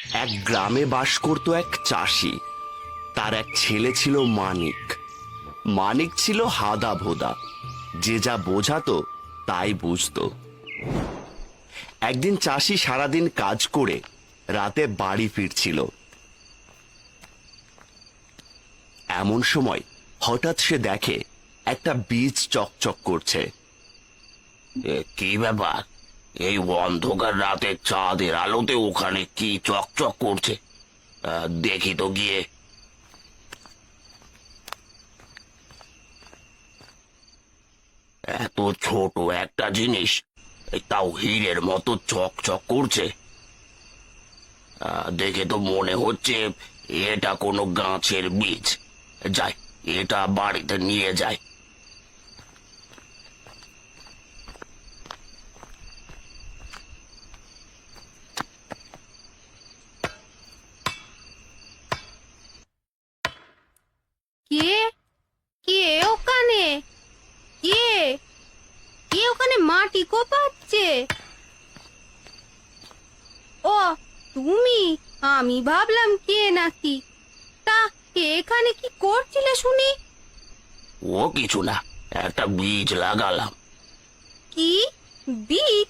এক গ্রামে বাস করত এক চাষি। তার এক ছেলে ছিল মানিক। মানিক ছিল হাদা ভোদা, যে যা বোঝাতো তাই বুঝতো। একদিন চাষি সারাদিন কাজ করে রাতে বাড়ি ফিরছিল। এমন সময় হঠাৎ সে দেখে একটা বীজ চকচক করছে। কি ব্যাপার? এই অন্ধকার রাতে চাঁদের আলোতে ওখানে কি চকচক করছে? দেখি তো গিয়ে। এত ছোট একটা জিনিস, তাও হীরের মতো চকচক করছে। দেখে তো মনে হচ্ছে এটা কোনো গাছের বীজ। যাই, এটা বাড়িতে নিয়ে যাই। কে কে ওখানে? কে কে ওখানে মাটি কোপাচ্ছে? ও তুমি? আমি ভাবলাম কে নাকি। তা এখানে কি করছিলে শুনি? ও কিছু না, একটা বীজ লাগালাম। কি বীজ?